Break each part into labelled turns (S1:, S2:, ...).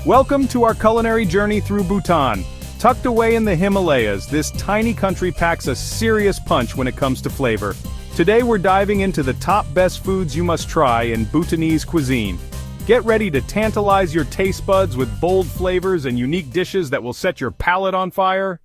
S1: Welcome to our culinary journey through Bhutan. Tucked away in the Himalayas, this tiny country packs a serious punch when it comes to flavor. Today we're diving into the top best foods you must try in Bhutanese cuisine. Get ready to tantalize your taste buds with bold flavors and unique dishes that will set your palate on fire.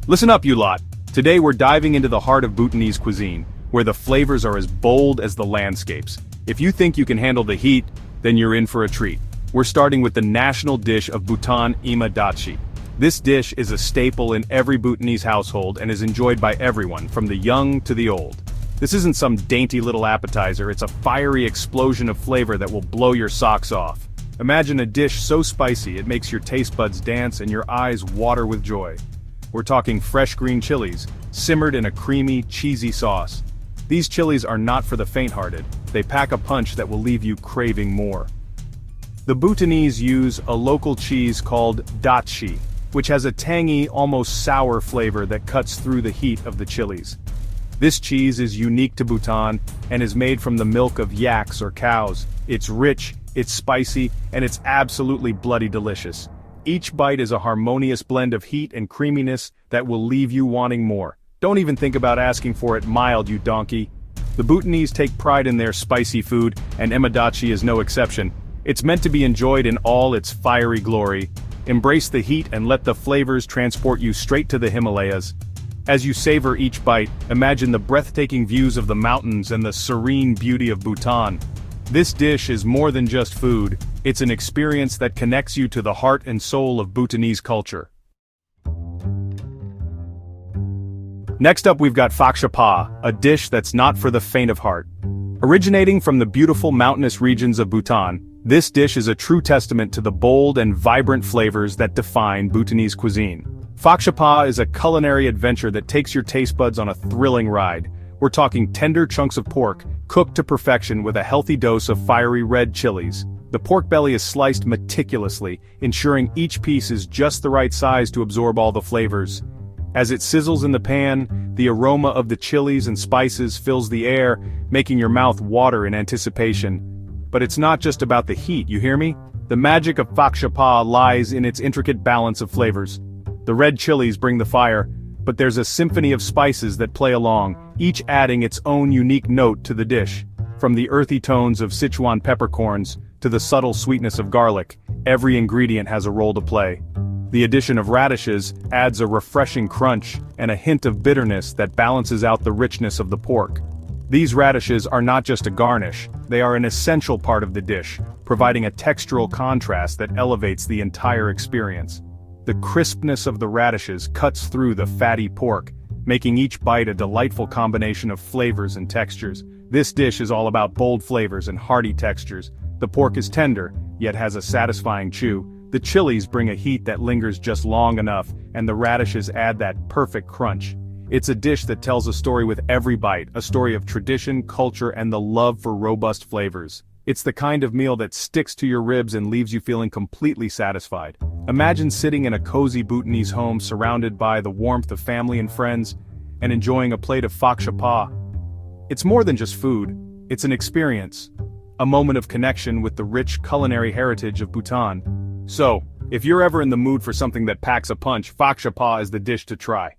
S1: Listen up, you lot. Today we're diving into the heart of Bhutanese cuisine, where the flavors are as bold as the landscapes. If you think you can handle the heat, then you're in for a treat. We're starting with the national dish of Bhutan, Ema Datshi. This dish is a staple in every Bhutanese household and is enjoyed by everyone, from the young to the old. This isn't some dainty little appetizer, it's a fiery explosion of flavor that will blow your socks off. Imagine a dish so spicy it makes your taste buds dance and your eyes water with joy. We're talking fresh green chilies, simmered in a creamy, cheesy sauce. These chilies are not for the faint-hearted. They pack a punch that will leave you craving more. The Bhutanese use a local cheese called Datshi, which has a tangy, almost sour flavor that cuts through the heat of the chilies. This cheese is unique to Bhutan and is made from the milk of yaks or cows. It's rich, it's spicy, and it's absolutely bloody delicious. Each bite is a harmonious blend of heat and creaminess that will leave you wanting more. Don't even think about asking for it mild, you donkey. The Bhutanese take pride in their spicy food, and Ema Datshi is no exception. It's meant to be enjoyed in all its fiery glory. Embrace the heat and let the flavors transport you straight to the Himalayas. As you savor each bite, imagine the breathtaking views of the mountains and the serene beauty of Bhutan. This dish is more than just food, it's an experience that connects you to the heart and soul of Bhutanese culture. Next up we've got phakshapa, a dish that's not for the faint of heart. Originating from the beautiful mountainous regions of Bhutan, this dish is a true testament to the bold and vibrant flavors that define Bhutanese cuisine. Phakshapa is a culinary adventure that takes your taste buds on a thrilling ride. We're talking tender chunks of pork, cooked to perfection with a healthy dose of fiery red chilies. The pork belly is sliced meticulously, ensuring each piece is just the right size to absorb all the flavors. As it sizzles in the pan, the aroma of the chilies and spices fills the air, making your mouth water in anticipation. But it's not just about the heat, you hear me? The magic of phakshapa lies in its intricate balance of flavors. The red chilies bring the fire, but there's a symphony of spices that play along, each adding its own unique note to the dish. From the earthy tones of Sichuan peppercorns to the subtle sweetness of garlic, every ingredient has a role to play. The addition of radishes adds a refreshing crunch and a hint of bitterness that balances out the richness of the pork. These radishes are not just a garnish, they are an essential part of the dish, providing a textural contrast that elevates the entire experience. The crispness of the radishes cuts through the fatty pork, making each bite a delightful combination of flavors and textures. This dish is all about bold flavors and hearty textures. The pork is tender, yet has a satisfying chew. The chilies bring a heat that lingers just long enough, and the radishes add that perfect crunch. It's a dish that tells a story with every bite, a story of tradition, culture, and the love for robust flavors. It's the kind of meal that sticks to your ribs and leaves you feeling completely satisfied. Imagine sitting in a cozy Bhutanese home surrounded by the warmth of family and friends, and enjoying a plate of phakshapa. It's more than just food, it's an experience. A moment of connection with the rich culinary heritage of Bhutan. So, if you're ever in the mood for something that packs a punch, phakshapa is the dish to try.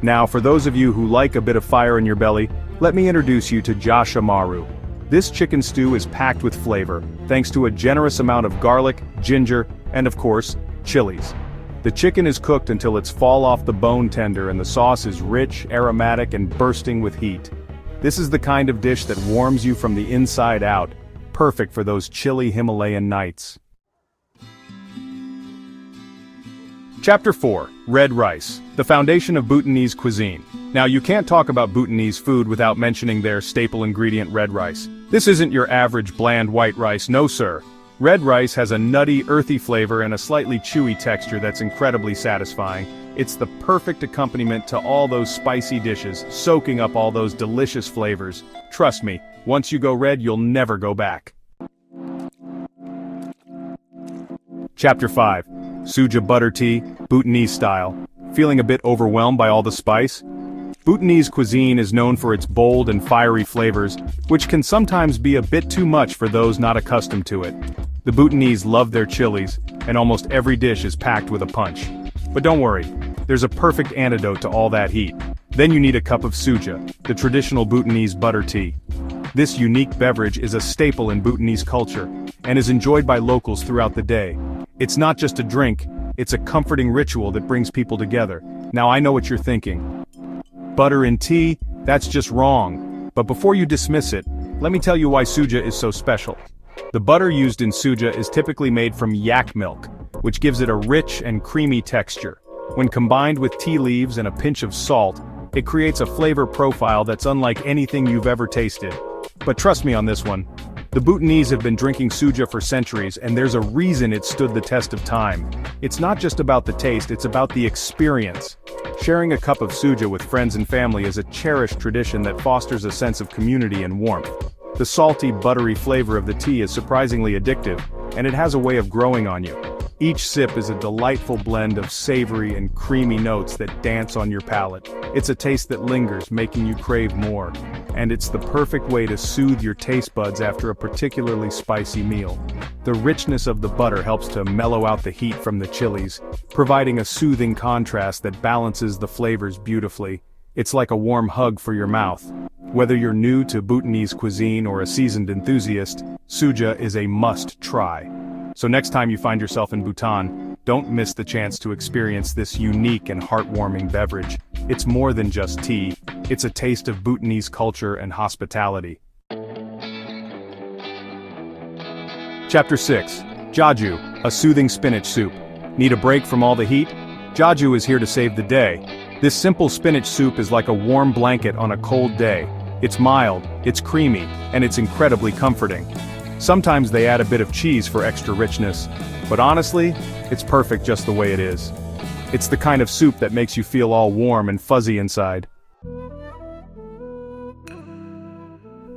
S1: Now, for those of you who like a bit of fire in your belly, let me introduce you to Jasha Maru. This chicken stew is packed with flavor, thanks to a generous amount of garlic, ginger, and of course, chilies. The chicken is cooked until it's fall off the bone tender and the sauce is rich, aromatic, and bursting with heat. This is the kind of dish that warms you from the inside out, perfect for those chilly Himalayan nights. Chapter 4, Red Rice, the foundation of Bhutanese cuisine. Now you can't talk about Bhutanese food without mentioning their staple ingredient red rice. This isn't your average bland white rice, no sir. Red rice has a nutty, earthy flavor and a slightly chewy texture that's incredibly satisfying. It's the perfect accompaniment to all those spicy dishes, soaking up all those delicious flavors. Trust me, once you go red, you'll never go back. Chapter 5, Suja butter tea, Bhutanese style. Feeling a bit overwhelmed by all the spice? Bhutanese cuisine is known for its bold and fiery flavors, which can sometimes be a bit too much for those not accustomed to it. The Bhutanese love their chilies, and almost every dish is packed with a punch. But don't worry, there's a perfect antidote to all that heat. Then you need a cup of suja, the traditional Bhutanese butter tea. This unique beverage is a staple in Bhutanese culture, and is enjoyed by locals throughout the day. It's not just a drink, it's a comforting ritual that brings people together. Now I know what you're thinking. Butter in tea? That's just wrong. But before you dismiss it, let me tell you why suja is so special. The butter used in suja is typically made from yak milk, which gives it a rich and creamy texture. When combined with tea leaves and a pinch of salt, it creates a flavor profile that's unlike anything you've ever tasted. But trust me on this one. The Bhutanese have been drinking suja for centuries, and there's a reason it stood the test of time. It's not just about the taste, it's about the experience. Sharing a cup of suja with friends and family is a cherished tradition that fosters a sense of community and warmth. The salty, buttery flavor of the tea is surprisingly addictive, and it has a way of growing on you. Each sip is a delightful blend of savory and creamy notes that dance on your palate. It's a taste that lingers, making you crave more. And it's the perfect way to soothe your taste buds after a particularly spicy meal. The richness of the butter helps to mellow out the heat from the chilies, providing a soothing contrast that balances the flavors beautifully. It's like a warm hug for your mouth. Whether you're new to Bhutanese cuisine or a seasoned enthusiast, suja is a must-try. So next time you find yourself in Bhutan, don't miss the chance to experience this unique and heartwarming beverage. It's more than just tea, it's a taste of Bhutanese culture and hospitality. Chapter 6. Jaju, a soothing spinach soup. Need a break from all the heat? Jaju is here to save the day. This simple spinach soup is like a warm blanket on a cold day. It's mild, it's creamy, and it's incredibly comforting. Sometimes they add a bit of cheese for extra richness, but honestly, it's perfect just the way it is. It's the kind of soup that makes you feel all warm and fuzzy inside.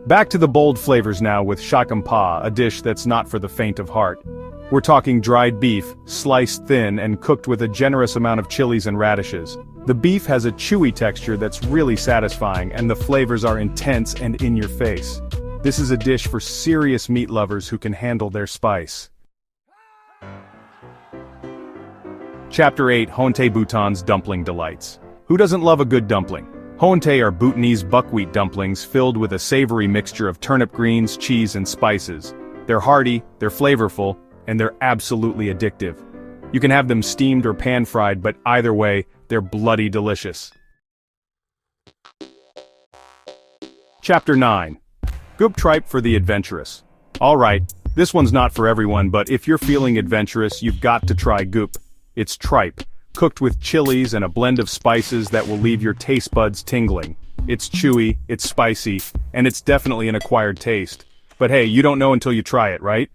S1: Back to the bold flavors now with shakampa, a dish that's not for the faint of heart. We're talking dried beef, sliced thin and cooked with a generous amount of chilies and radishes. The beef has a chewy texture that's really satisfying, and the flavors are intense and in your face. This is a dish for serious meat lovers who can handle their spice. Chapter 8. Honte, Bhutan's Dumpling Delights. Who doesn't love a good dumpling? Honte are Bhutanese buckwheat dumplings filled with a savory mixture of turnip greens, cheese and spices. They're hearty, they're flavorful, and they're absolutely addictive. You can have them steamed or pan-fried, but either way, they're bloody delicious. Chapter 9. Goop tripe for the adventurous. Alright, this one's not for everyone, but if you're feeling adventurous, you've got to try goop. It's tripe, cooked with chilies and a blend of spices that will leave your taste buds tingling. It's chewy, it's spicy, and it's definitely an acquired taste. But hey, you don't know until you try it, right?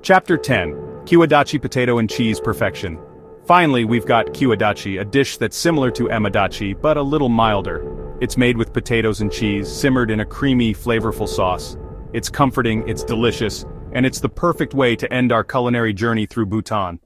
S1: Chapter 10. Ema Datshi potato and cheese perfection. Finally, we've got Ema Datshi, a dish that's similar to Ema Datshi, but a little milder. It's made with potatoes and cheese, simmered in a creamy, flavorful sauce. It's comforting, it's delicious, and it's the perfect way to end our culinary journey through Bhutan.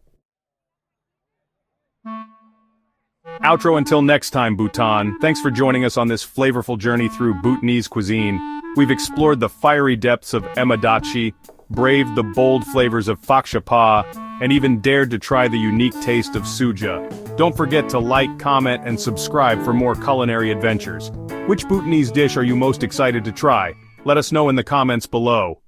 S1: Outro until next time, Bhutan. Thanks for joining us on this flavorful journey through Bhutanese cuisine. We've explored the fiery depths of Ema Datshi, braved the bold flavors of faksha pa, and even dared to try the unique taste of suja. Don't forget to like, comment, and subscribe for more culinary adventures. Which Bhutanese dish are you most excited to try? Let us know in the comments below.